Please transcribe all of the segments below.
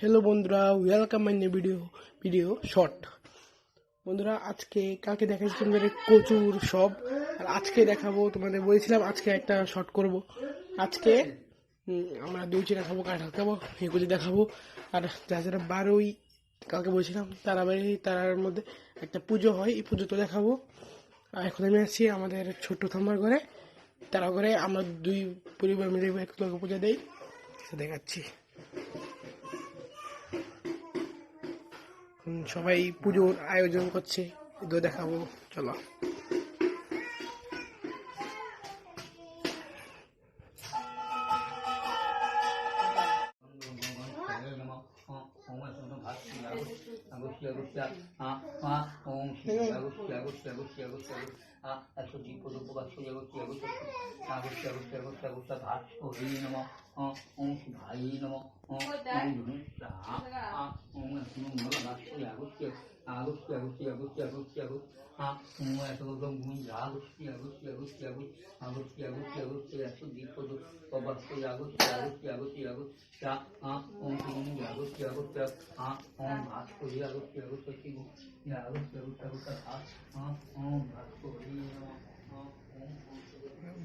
Hello বন্ধুরা, welcome my new video short. বন্ধুরা, কালকে দেখাচ্ছি তোমাদের কচুর সব, আর আজকে দেখাবো তোমাদের। বলেছিলাম আজকে একটা শর্ট করব। আজকে আমরা দই চিড়া খাবো, কাঁঠাল খাবো, এগুলি দেখাবো। আর যারা বারোই কালকে বলছিলাম তারার মধ্যে একটা পুজো হয়, এই পুজো তো দেখাবো। আর এখন আমি আছি আমাদের ছোট্ট থাম্বার ঘরে। তারা ঘরে আমরা দুই পরিবার মিলে এক লগে পুজো দেই, দেখাচ্ছি। সবাই পুজোর আয়োজন করছে, এগুলো দেখাবো, চলো।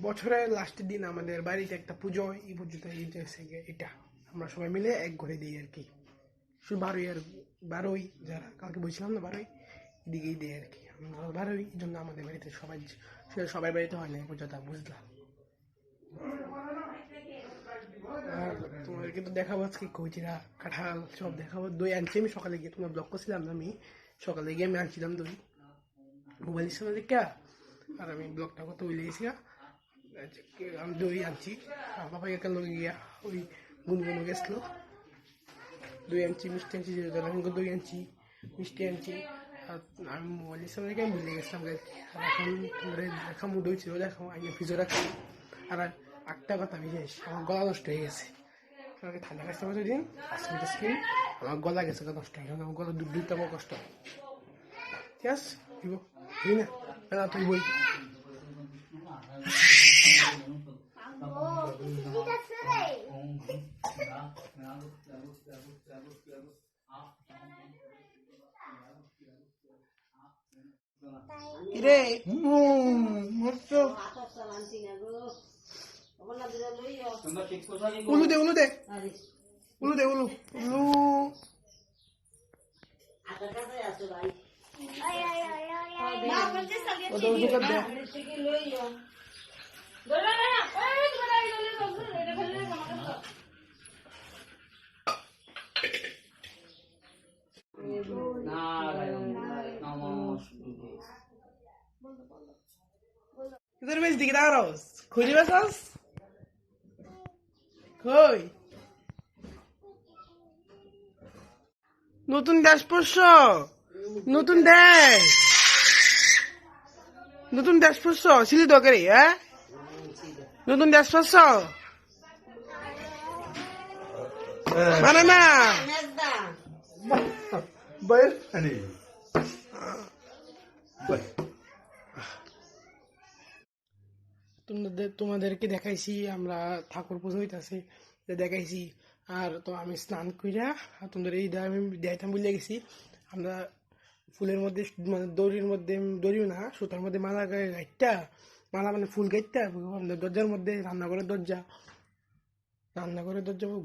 বছরের লাস্টের দিন আমাদের বাড়িতে একটা পুজো হয়, এই পুজোটা এটা আমরা সবাই মিলে এক ঘরে দিই আর কি। শুধু বারোই যারা কালকে বলছিলাম না, বারোই এদিকেই দিই আর কি। আমরা বারোই, এই জন্য আমাদের বাড়িতে সবাই বাড়িতে হয় না এই পুজোটা, বুঝলাম। আর তোমাদেরকে তো দেখাবো আজকে কচিরা কাঁঠাল সব দেখাবো। দই আনছি আমি সকালে গিয়ে, তোমার ব্লগ করছিলাম না, আমি সকালে গিয়ে আমি আনছিলাম দই মোবাইলের সামনে দেখে। আর আমি ব্লগটা করতে বলে গেছি, আমি দই আনছি। আর বাবাকে কাল গিয়া ওই গুনগুনো গেছিলো, দই আনছি, মিষ্টি আনছি, দই আনছি, মিষ্টি আনছি। আর আমি মোবাইলের সামনে দেখে আমি ভুলে গেছিলাম আর কি। আর এখন দেখাবো দই ছিল, দেখাবো আগে ফ্রিজে রাখছি। আর একটা কথা বিশেষ, আমার গলা নষ্ট হয়ে গেছে। ঠান্ডা কাশতে পারছো দিন স্কিন, আমার গলা গেছে, নষ্ট হয়ে গেছে। আমার গলা দুধটা আমার কষ্ট, ঠিক আছে না তুই বই। রে উলু দে উলু দে উলু দে উলু উলু। তোর বেশ দিকে দাঁড়াস, খুঁজে বেসাস কই? নতুন ড্যাশ পড়ছ, নতুন ড্যাশ পড়ছ, ছিলি দরকারি, হ্যাঁ? নতুন ড্যাশ পড়ছ মানে না তোমাদেরকে দেখাইছি আমরা ঠাকুর পুজো হইতেছে, দেখাইছি। আর তো আমি স্নান কইরা তোমাদের এই আমি দেখাইতাম বুঝলে গেছি। আমরা ফুলের মধ্যে, মানে দড়ির মধ্যে, দড়িও না, সুতার মধ্যে মালা গাইটা, মালা মানে ফুল গাইটা দরজার মধ্যে, রান্নাঘরের দরজা,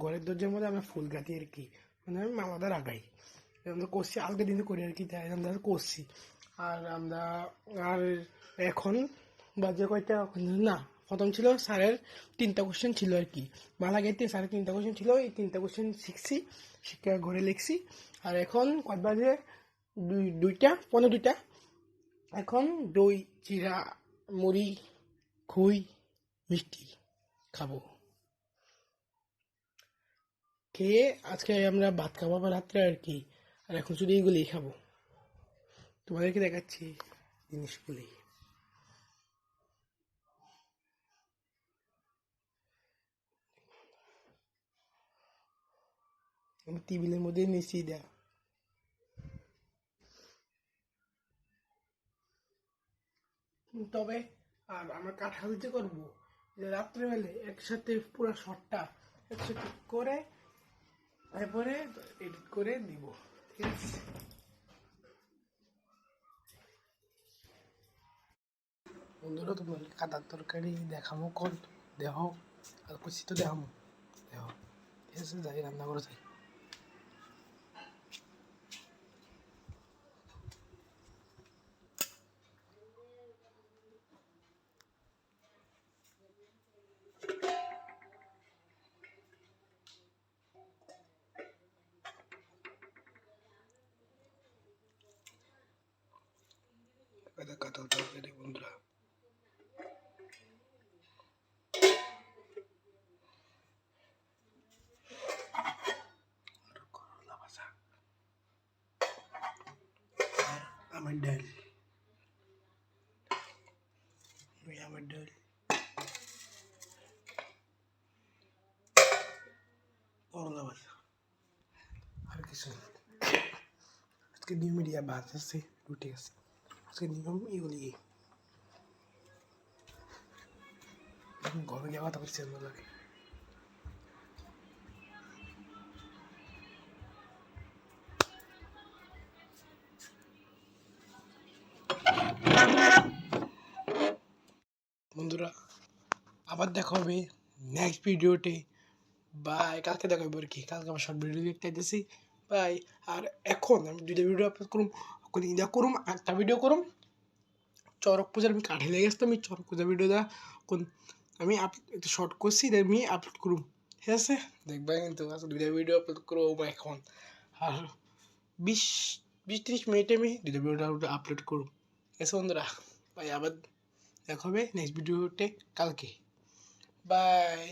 ঘরের দরজার মধ্যে আমরা ফুল গাঁথি আর কি। মানে আমি মালাদার আগাই আমরা করছি, আলগা দিনে করি আর কি, তাই আমরা করছি। আর আমরা আর এখন বাজে কয়টা না, প্রথম ছিল স্যারের 3টা কোশ্চেন ছিল আর কি। মালা গাইতে স্যারের 3টা কোশ্চেন ছিল, এই 3টা কোশ্চেন শিখছি, শিক্ষা ঘরে লিখছি। আর এখন কত বাজে? 2টা 15। এখন দই চিরা মুড়ি খই মিষ্টি খাবো, খেয়ে আজকে আমরা ভাত খাবো আবার রাত্রে আর কি। আর এখন শুধু এইগুলি খাবো, তোমাদেরকে দেখাচ্ছি জিনিসগুলি। আমি টেবিলের মধ্যে নিচি দেয়া। তবে আর আমরা কাঁঠাল যে করবো, যে রাত্রেবেলে একসাথে পুরো শটটা একসাথে করে এরপরে এডিট করে দিব, ঠিক আছে? বন্ধুরা তোমার কাটার তরকারি দেখামো কল দেহ আর কুচি তো দেখামো দেহ, ঠিক আছে? যাই রান্না করে যাই। কাটার তরকারি বন্ধুরা, করলা ভাজা আর আমের ডাল, আমের ডাল, করলা ভাজা আর কিছু না। আজকে নিউ মিডিয়া ভাত আছে, রুটি আছে, আজকে নিয়ম এগুলি। ঘরে গিয়ে কথা বলছি আমার লাগে। বন্ধুরা আবার দেখা হবে নেক্সট ভিডিওতে। বাই। কালকে দেখা হবে আর কি, কালকে আমার শর্ট ভিডিও দেখতে দিতেছি। বাই। আর এখন আমি দুইটা ভিডিও আপলোড করুম, এখন ইদা করুম একটা ভিডিও করুম চরক পূজার, আমি কাঠে লেগে আসতাম, আমি চরক পূজা ভিডিওটা কোন আমি একটু শর্ট করছি, আমি আপলোড করুম, ঠিক আছে? দেখবা কিন্তু আজকে দুইটা ভিডিও আপলোড করবো এখন। আর 20-30 মিনিটে আমি দুইটা ভিডিও আপলোড করুম, ঠিক আছে বন্ধুরা? বাই। আবার দেখা হবে নেক্সট ভিডিওতে কালকে। বাই।